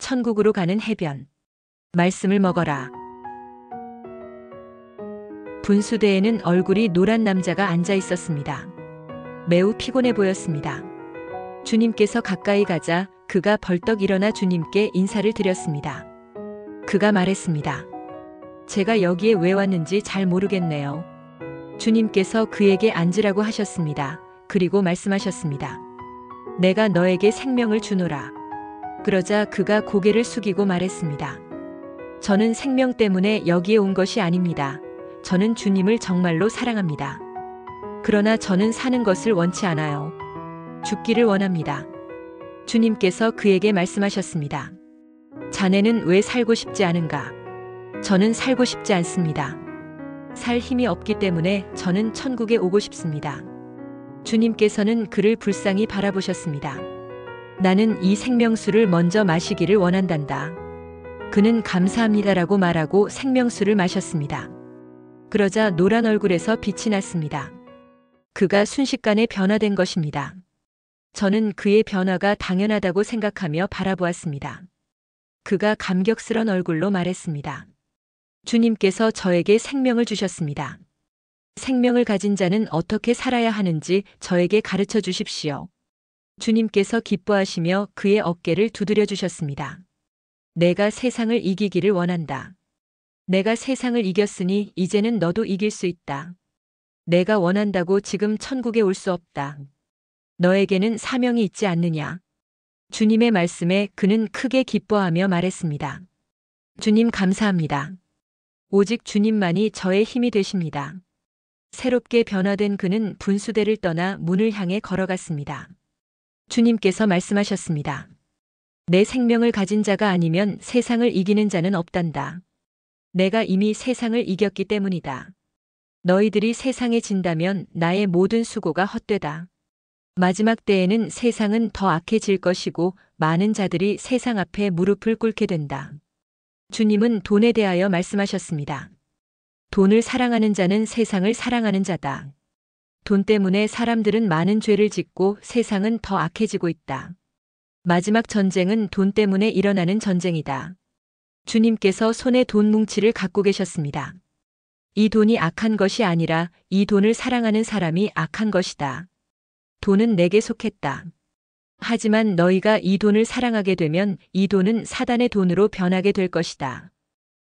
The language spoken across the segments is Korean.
천국으로 가는 해변. 말씀을 먹어라. 분수대에는 얼굴이 노란 남자가 앉아 있었습니다. 매우 피곤해 보였습니다. 주님께서 가까이 가자 그가 벌떡 일어나 주님께 인사를 드렸습니다. 그가 말했습니다. 제가 여기에 왜 왔는지 잘 모르겠네요. 주님께서 그에게 앉으라고 하셨습니다. 그리고 말씀하셨습니다. 내가 너에게 생명을 주노라. 그러자 그가 고개를 숙이고 말했습니다. 저는 생명 때문에 여기에 온 것이 아닙니다. 저는 주님을 정말로 사랑합니다. 그러나 저는 사는 것을 원치 않아요. 죽기를 원합니다. 주님께서 그에게 말씀하셨습니다. 자네는 왜 살고 싶지 않은가? 저는 살고 싶지 않습니다. 살 힘이 없기 때문에 저는 천국에 오고 싶습니다. 주님께서는 그를 불쌍히 바라보셨습니다. 나는 이 생명수를 먼저 마시기를 원한단다. 그는 감사합니다라고 말하고 생명수를 마셨습니다. 그러자 노란 얼굴에서 빛이 났습니다. 그가 순식간에 변화된 것입니다. 저는 그의 변화가 당연하다고 생각하며 바라보았습니다. 그가 감격스런 얼굴로 말했습니다. 주님께서 저에게 생명을 주셨습니다. 생명을 가진 자는 어떻게 살아야 하는지 저에게 가르쳐 주십시오. 주님께서 기뻐하시며 그의 어깨를 두드려 주셨습니다. 내가 세상을 이기기를 원한다. 내가 세상을 이겼으니 이제는 너도 이길 수 있다. 내가 원한다고 지금 천국에 올 수 없다. 너에게는 사명이 있지 않느냐? 주님의 말씀에 그는 크게 기뻐하며 말했습니다. 주님 감사합니다. 오직 주님만이 저의 힘이 되십니다. 새롭게 변화된 그는 분수대를 떠나 문을 향해 걸어갔습니다. 주님께서 말씀하셨습니다. 내 생명을 가진 자가 아니면 세상을 이기는 자는 없단다. 내가 이미 세상을 이겼기 때문이다. 너희들이 세상에 진다면 나의 모든 수고가 헛되다. 마지막 때에는 세상은 더 악해질 것이고 많은 자들이 세상 앞에 무릎을 꿇게 된다. 주님은 돈에 대하여 말씀하셨습니다. 돈을 사랑하는 자는 세상을 사랑하는 자다. 돈 때문에 사람들은 많은 죄를 짓고 세상은 더 악해지고 있다. 마지막 전쟁은 돈 때문에 일어나는 전쟁이다. 주님께서 손에 돈 뭉치를 갖고 계셨습니다. 이 돈이 악한 것이 아니라 이 돈을 사랑하는 사람이 악한 것이다. 돈은 내게 속했다. 하지만 너희가 이 돈을 사랑하게 되면 이 돈은 사단의 돈으로 변하게 될 것이다.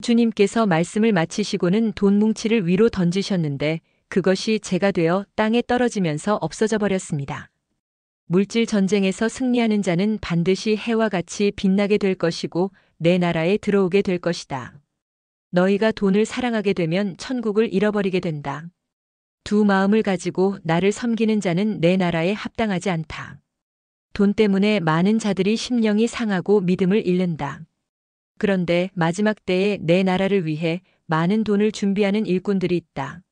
주님께서 말씀을 마치시고는 돈 뭉치를 위로 던지셨는데 그것이 재가 되어 땅에 떨어지면서 없어져 버렸습니다. 물질 전쟁에서 승리하는 자는 반드시 해와 같이 빛나게 될 것이고 내 나라에 들어오게 될 것이다. 너희가 돈을 사랑하게 되면 천국을 잃어버리게 된다. 두 마음을 가지고 나를 섬기는 자는 내 나라에 합당하지 않다. 돈 때문에 많은 자들이 심령이 상하고 믿음을 잃는다. 그런데 마지막 때에 내 나라를 위해 많은 돈을 준비하는 일꾼들이 있다.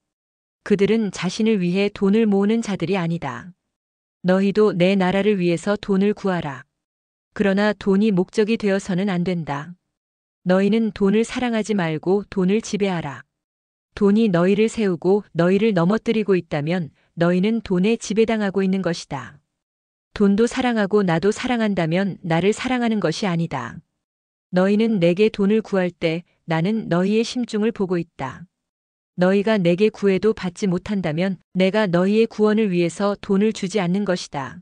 그들은 자신을 위해 돈을 모으는 자들이 아니다. 너희도 내 나라를 위해서 돈을 구하라. 그러나 돈이 목적이 되어서는 안 된다. 너희는 돈을 사랑하지 말고 돈을 지배하라. 돈이 너희를 세우고 너희를 넘어뜨리고 있다면 너희는 돈에 지배당하고 있는 것이다. 돈도 사랑하고 나도 사랑한다면 나를 사랑하는 것이 아니다. 너희는 내게 돈을 구할 때 나는 너희의 심중을 보고 있다. 너희가 내게 구해도 받지 못한다면 내가 너희의 구원을 위해서 돈을 주지 않는 것이다.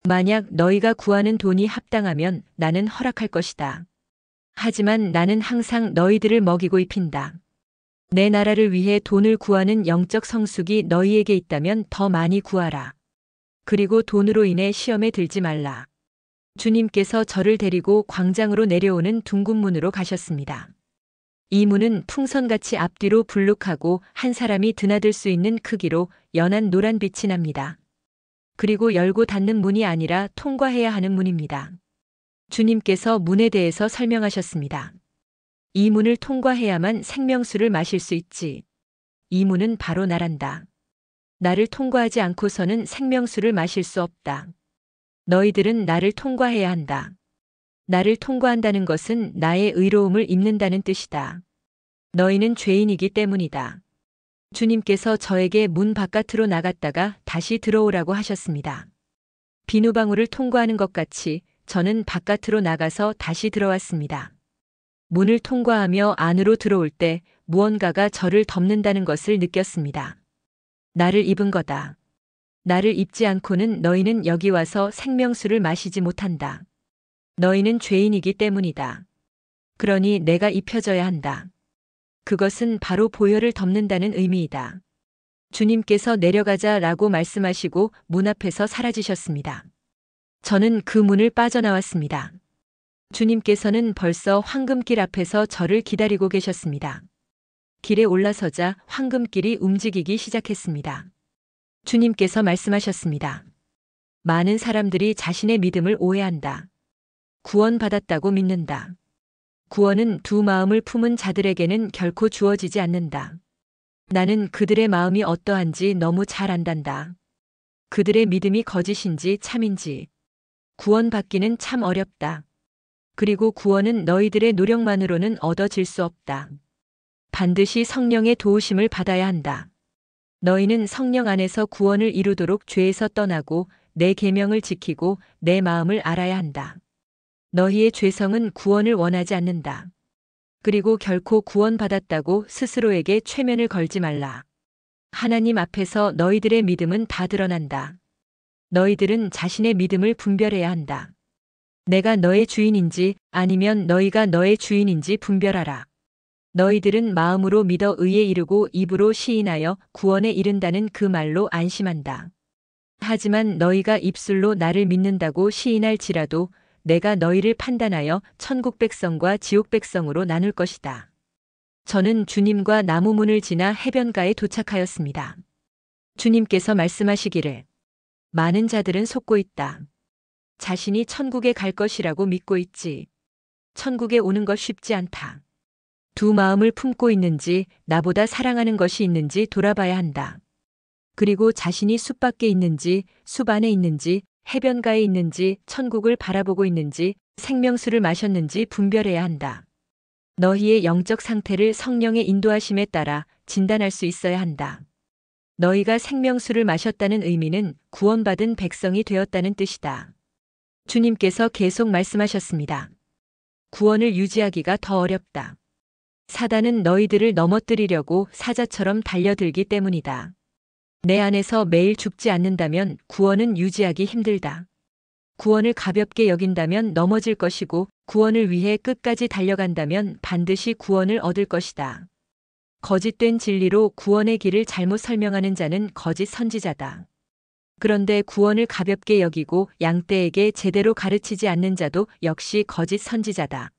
만약 너희가 구하는 돈이 합당하면 나는 허락할 것이다. 하지만 나는 항상 너희들을 먹이고 입힌다. 내 나라를 위해 돈을 구하는 영적 성숙이 너희에게 있다면 더 많이 구하라. 그리고 돈으로 인해 시험에 들지 말라. 주님께서 저를 데리고 광장으로 내려오는 둥근 문으로 가셨습니다. 이 문은 풍선같이 앞뒤로 불룩하고 한 사람이 드나들 수 있는 크기로 연한 노란 빛이 납니다. 그리고 열고 닫는 문이 아니라 통과해야 하는 문입니다. 주님께서 문에 대해서 설명하셨습니다. 이 문을 통과해야만 생명수를 마실 수 있지. 이 문은 바로 나란다. 나를 통과하지 않고서는 생명수를 마실 수 없다. 너희들은 나를 통과해야 한다. 나를 통과한다는 것은 나의 의로움을 입는다는 뜻이다. 너희는 죄인이기 때문이다. 주님께서 저에게 문 바깥으로 나갔다가 다시 들어오라고 하셨습니다. 비누방울을 통과하는 것 같이 저는 바깥으로 나가서 다시 들어왔습니다. 문을 통과하며 안으로 들어올 때 무언가가 저를 덮는다는 것을 느꼈습니다. 나를 입은 거다. 나를 입지 않고는 너희는 여기 와서 생명수를 마시지 못한다. 너희는 죄인이기 때문이다. 그러니 내가 입혀져야 한다. 그것은 바로 보혈을 덮는다는 의미이다. 주님께서 내려가자라고 말씀하시고 문 앞에서 사라지셨습니다. 저는 그 문을 빠져나왔습니다. 주님께서는 벌써 황금길 앞에서 저를 기다리고 계셨습니다. 길에 올라서자 황금길이 움직이기 시작했습니다. 주님께서 말씀하셨습니다. 많은 사람들이 자신의 믿음을 오해한다. 구원받았다고 믿는다. 구원은 두 마음을 품은 자들에게는 결코 주어지지 않는다. 나는 그들의 마음이 어떠한지 너무 잘 안단다. 그들의 믿음이 거짓인지 참인지. 구원받기는 참 어렵다. 그리고 구원은 너희들의 노력만으로는 얻어질 수 없다. 반드시 성령의 도우심을 받아야 한다. 너희는 성령 안에서 구원을 이루도록 죄에서 떠나고 내 계명을 지키고 내 마음을 알아야 한다. 너희의 죄성은 구원을 원하지 않는다. 그리고 결코 구원받았다고 스스로에게 최면을 걸지 말라. 하나님 앞에서 너희들의 믿음은 다 드러난다. 너희들은 자신의 믿음을 분별해야 한다. 내가 너의 주인인지 아니면 너희가 너의 주인인지 분별하라. 너희들은 마음으로 믿어 의에 이르고 입으로 시인하여 구원에 이른다는 그 말로 안심한다. 하지만 너희가 입술로 나를 믿는다고 시인할지라도 내가 너희를 판단하여 천국 백성과 지옥 백성으로 나눌 것이다. 저는 주님과 나무문을 지나 해변가에 도착하였습니다. 주님께서 말씀하시기를 많은 자들은 속고 있다. 자신이 천국에 갈 것이라고 믿고 있지. 천국에 오는 것 쉽지 않다. 두 마음을 품고 있는지 나보다 사랑하는 것이 있는지 돌아봐야 한다. 그리고 자신이 숲 밖에 있는지 숲 안에 있는지 해변가에 있는지 천국을 바라보고 있는지 생명수를 마셨는지 분별해야 한다. 너희의 영적 상태를 성령의 인도하심에 따라 진단할 수 있어야 한다. 너희가 생명수를 마셨다는 의미는 구원받은 백성이 되었다는 뜻이다. 주님께서 계속 말씀하셨습니다. 구원을 유지하기가 더 어렵다. 사단은 너희들을 넘어뜨리려고 사자처럼 달려들기 때문이다. 내 안에서 매일 죽지 않는다면 구원은 유지하기 힘들다. 구원을 가볍게 여긴다면 넘어질 것이고 구원을 위해 끝까지 달려간다면 반드시 구원을 얻을 것이다. 거짓된 진리로 구원의 길을 잘못 설명하는 자는 거짓 선지자다. 그런데 구원을 가볍게 여기고 양떼에게 제대로 가르치지 않는 자도 역시 거짓 선지자다.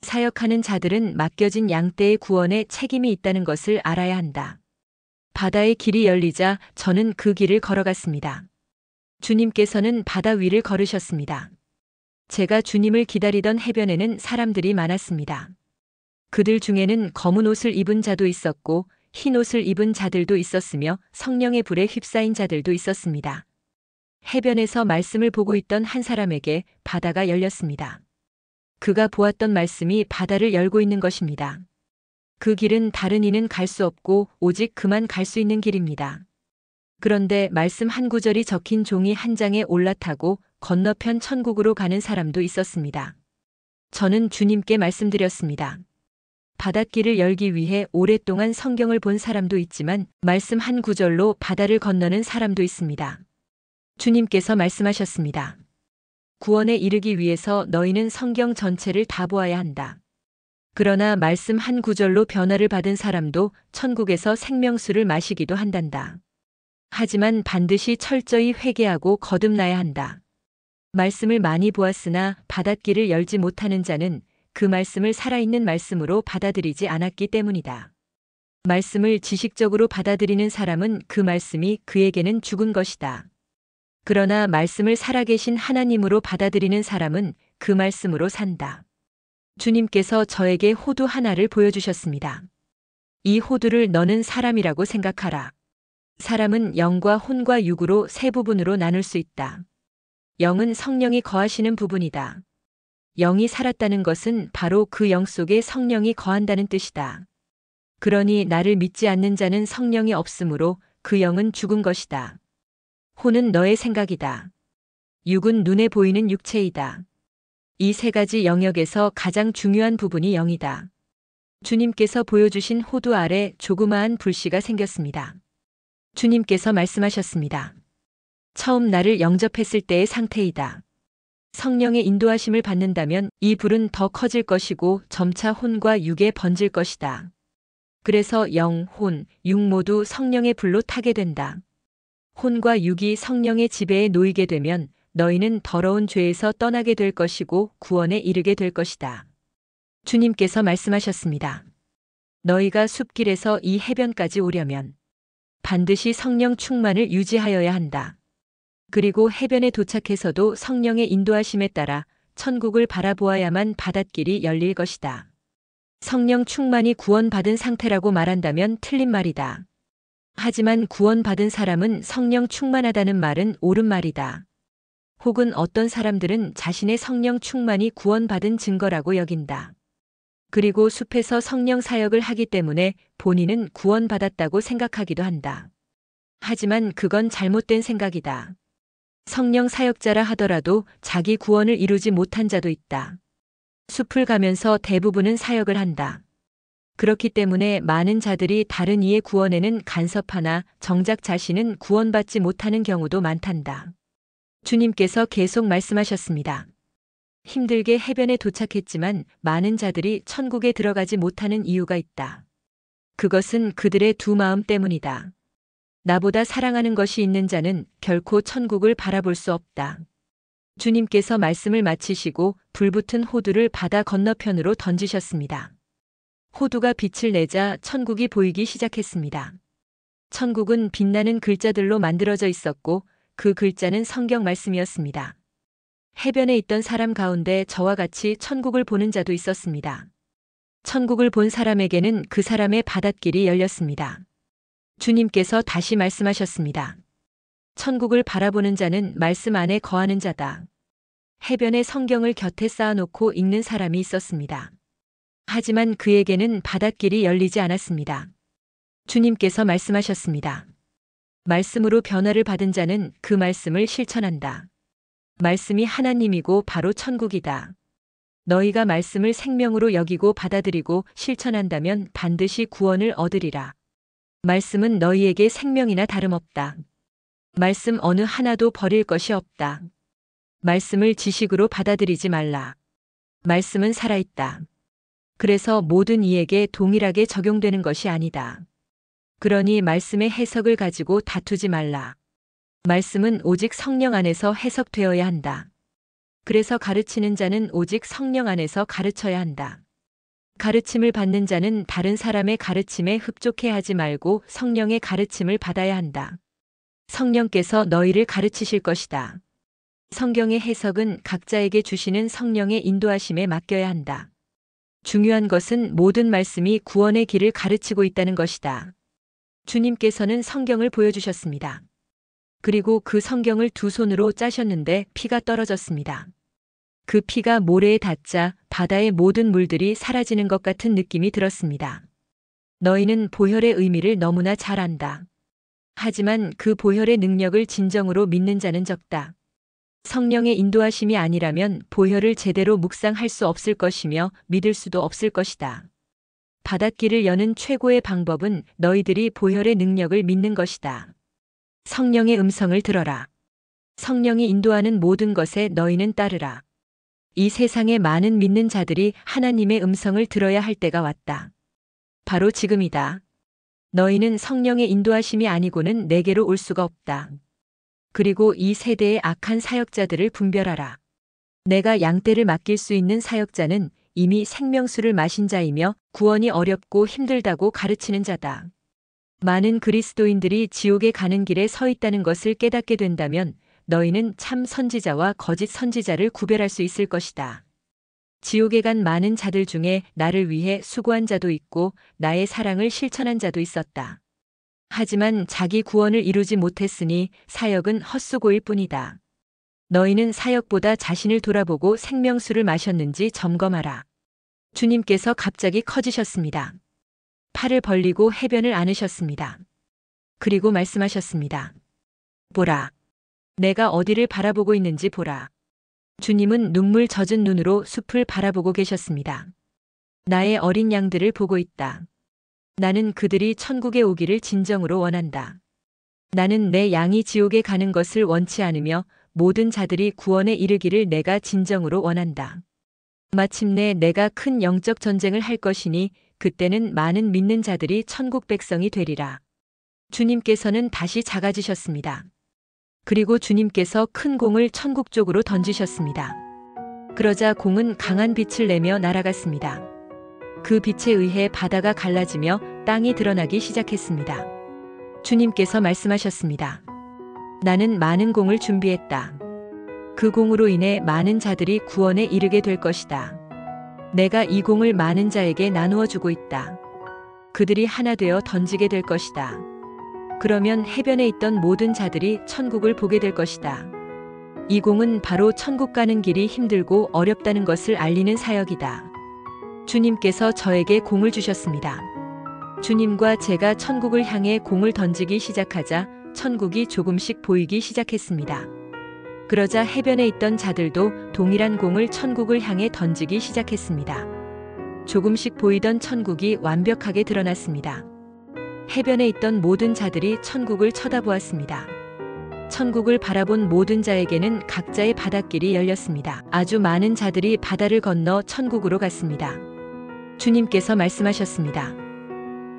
사역하는 자들은 맡겨진 양떼의 구원에 책임이 있다는 것을 알아야 한다. 바다의 길이 열리자 저는 그 길을 걸어갔습니다. 주님께서는 바다 위를 걸으셨습니다. 제가 주님을 기다리던 해변에는 사람들이 많았습니다. 그들 중에는 검은 옷을 입은 자도 있었고 흰 옷을 입은 자들도 있었으며 성령의 불에 휩싸인 자들도 있었습니다. 해변에서 말씀을 보고 있던 한 사람에게 바다가 열렸습니다. 그가 보았던 말씀이 바다를 열고 있는 것입니다. 그 길은 다른 이는 갈 수 없고 오직 그만 갈 수 있는 길입니다. 그런데 말씀 한 구절이 적힌 종이 한 장에 올라타고 건너편 천국으로 가는 사람도 있었습니다. 저는 주님께 말씀드렸습니다. 바닷길을 열기 위해 오랫동안 성경을 본 사람도 있지만 말씀 한 구절로 바다를 건너는 사람도 있습니다. 주님께서 말씀하셨습니다. 구원에 이르기 위해서 너희는 성경 전체를 다 보아야 한다. 그러나 말씀 한 구절로 변화를 받은 사람도 천국에서 생명수를 마시기도 한단다. 하지만 반드시 철저히 회개하고 거듭나야 한다. 말씀을 많이 보았으나 바닷길을 열지 못하는 자는 그 말씀을 살아있는 말씀으로 받아들이지 않았기 때문이다. 말씀을 지식적으로 받아들이는 사람은 그 말씀이 그에게는 죽은 것이다. 그러나 말씀을 살아계신 하나님으로 받아들이는 사람은 그 말씀으로 산다. 주님께서 저에게 호두 하나를 보여주셨습니다. 이 호두를 너는 사람이라고 생각하라. 사람은 영과 혼과 육으로 세 부분으로 나눌 수 있다. 영은 성령이 거하시는 부분이다. 영이 살았다는 것은 바로 그 영 속에 성령이 거한다는 뜻이다. 그러니 나를 믿지 않는 자는 성령이 없으므로 그 영은 죽은 것이다. 혼은 너의 생각이다. 육은 눈에 보이는 육체이다. 이 세 가지 영역에서 가장 중요한 부분이 영이다. 주님께서 보여주신 호두 아래 조그마한 불씨가 생겼습니다. 주님께서 말씀하셨습니다. 처음 나를 영접했을 때의 상태이다. 성령의 인도하심을 받는다면 이 불은 더 커질 것이고 점차 혼과 육에 번질 것이다. 그래서 영, 혼, 육 모두 성령의 불로 타게 된다. 혼과 육이 성령의 지배에 놓이게 되면 너희는 더러운 죄에서 떠나게 될 것이고 구원에 이르게 될 것이다. 주님께서 말씀하셨습니다. 너희가 숲길에서 이 해변까지 오려면 반드시 성령 충만을 유지하여야 한다. 그리고 해변에 도착해서도 성령의 인도하심에 따라 천국을 바라보아야만 바닷길이 열릴 것이다. 성령 충만이 구원받은 상태라고 말한다면 틀린 말이다. 하지만 구원받은 사람은 성령 충만하다는 말은 옳은 말이다. 혹은 어떤 사람들은 자신의 성령 충만이 구원받은 증거라고 여긴다. 그리고 숲에서 성령 사역을 하기 때문에 본인은 구원받았다고 생각하기도 한다. 하지만 그건 잘못된 생각이다. 성령 사역자라 하더라도 자기 구원을 이루지 못한 자도 있다. 숲을 가면서 대부분은 사역을 한다. 그렇기 때문에 많은 자들이 다른 이의 구원에는 간섭하나 정작 자신은 구원받지 못하는 경우도 많단다. 주님께서 계속 말씀하셨습니다. 힘들게 해변에 도착했지만 많은 자들이 천국에 들어가지 못하는 이유가 있다. 그것은 그들의 두 마음 때문이다. 나보다 사랑하는 것이 있는 자는 결코 천국을 바라볼 수 없다. 주님께서 말씀을 마치시고 불붙은 호두를 바다 건너편으로 던지셨습니다. 호두가 빛을 내자 천국이 보이기 시작했습니다. 천국은 빛나는 글자들로 만들어져 있었고 그 글자는 성경 말씀이었습니다. 해변에 있던 사람 가운데 저와 같이 천국을 보는 자도 있었습니다. 천국을 본 사람에게는 그 사람의 바닷길이 열렸습니다. 주님께서 다시 말씀하셨습니다. 천국을 바라보는 자는 말씀 안에 거하는 자다. 해변에 성경을 곁에 쌓아놓고 읽는 사람이 있었습니다. 하지만 그에게는 바닷길이 열리지 않았습니다. 주님께서 말씀하셨습니다. 말씀으로 변화를 받은 자는 그 말씀을 실천한다. 말씀이 하나님이고 바로 천국이다. 너희가 말씀을 생명으로 여기고 받아들이고 실천한다면 반드시 구원을 얻으리라. 말씀은 너희에게 생명이나 다름없다. 말씀 어느 하나도 버릴 것이 없다. 말씀을 지식으로 받아들이지 말라. 말씀은 살아있다. 그래서 모든 이에게 동일하게 적용되는 것이 아니다. 그러니 말씀의 해석을 가지고 다투지 말라. 말씀은 오직 성령 안에서 해석되어야 한다. 그래서 가르치는 자는 오직 성령 안에서 가르쳐야 한다. 가르침을 받는 자는 다른 사람의 가르침에 흡족해 하지 말고 성령의 가르침을 받아야 한다. 성령께서 너희를 가르치실 것이다. 성경의 해석은 각자에게 주시는 성령의 인도하심에 맡겨야 한다. 중요한 것은 모든 말씀이 구원의 길을 가르치고 있다는 것이다. 주님께서는 성경을 보여주셨습니다. 그리고 그 성경을 두 손으로 짜셨는데 피가 떨어졌습니다. 그 피가 모래에 닿자 바다의 모든 물들이 사라지는 것 같은 느낌이 들었습니다. 너희는 보혈의 의미를 너무나 잘 안다. 하지만 그 보혈의 능력을 진정으로 믿는 자는 적다. 성령의 인도하심이 아니라면 보혈을 제대로 묵상할 수 없을 것이며 믿을 수도 없을 것이다. 바닷길을 여는 최고의 방법은 너희들이 보혈의 능력을 믿는 것이다. 성령의 음성을 들어라. 성령이 인도하는 모든 것에 너희는 따르라. 이 세상의 많은 믿는 자들이 하나님의 음성을 들어야 할 때가 왔다. 바로 지금이다. 너희는 성령의 인도하심이 아니고는 내게로 올 수가 없다. 그리고 이 세대의 악한 사역자들을 분별하라. 내가 양떼를 맡길 수 있는 사역자는 이미 생명수를 마신 자이며 구원이 어렵고 힘들다고 가르치는 자다. 많은 그리스도인들이 지옥에 가는 길에 서 있다는 것을 깨닫게 된다면 너희는 참 선지자와 거짓 선지자를 구별할 수 있을 것이다. 지옥에 간 많은 자들 중에 나를 위해 수고한 자도 있고 나의 사랑을 실천한 자도 있었다. 하지만 자기 구원을 이루지 못했으니 사역은 헛수고일 뿐이다. 너희는 사역보다 자신을 돌아보고 생명수를 마셨는지 점검하라. 주님께서 갑자기 커지셨습니다. 팔을 벌리고 해변을 안으셨습니다. 그리고 말씀하셨습니다. 보라. 내가 어디를 바라보고 있는지 보라. 주님은 눈물 젖은 눈으로 숲을 바라보고 계셨습니다. 나의 어린 양들을 보고 있다. 나는 그들이 천국에 오기를 진정으로 원한다. 나는 내 양이 지옥에 가는 것을 원치 않으며 모든 자들이 구원에 이르기를 내가 진정으로 원한다. 마침내 내가 큰 영적 전쟁을 할 것이니 그때는 많은 믿는 자들이 천국 백성이 되리라. 주님께서는 다시 작아지셨습니다. 그리고 주님께서 큰 공을 천국 쪽으로 던지셨습니다. 그러자 공은 강한 빛을 내며 날아갔습니다. 그 빛에 의해 바다가 갈라지며 땅이 드러나기 시작했습니다. 주님께서 말씀하셨습니다. 나는 많은 공을 준비했다. 그 공으로 인해 많은 자들이 구원에 이르게 될 것이다. 내가 이 공을 많은 자에게 나누어 주고 있다. 그들이 하나 되어 던지게 될 것이다. 그러면 해변에 있던 모든 자들이 천국을 보게 될 것이다. 이 공은 바로 천국 가는 길이 힘들고 어렵다는 것을 알리는 사역이다. 주님께서 저에게 공을 주셨습니다. 주님과 제가 천국을 향해 공을 던지기 시작하자 천국이 조금씩 보이기 시작했습니다. 그러자 해변에 있던 자들도 동일한 공을 천국을 향해 던지기 시작했습니다. 조금씩 보이던 천국이 완벽하게 드러났습니다. 해변에 있던 모든 자들이 천국을 쳐다보았습니다. 천국을 바라본 모든 자에게는 각자의 바닷길이 열렸습니다. 아주 많은 자들이 바다를 건너 천국으로 갔습니다. 주님께서 말씀하셨습니다.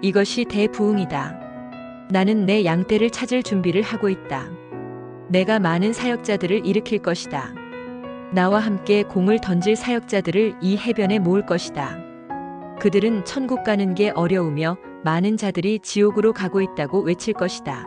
이것이 대부흥이다. 나는 내 양떼를 찾을 준비를 하고 있다. 내가 많은 사역자들을 일으킬 것이다. 나와 함께 공을 던질 사역자들을 이 해변에 모을 것이다. 그들은 천국 가는 게 어려우며 많은 자들이 지옥으로 가고 있다고 외칠 것이다.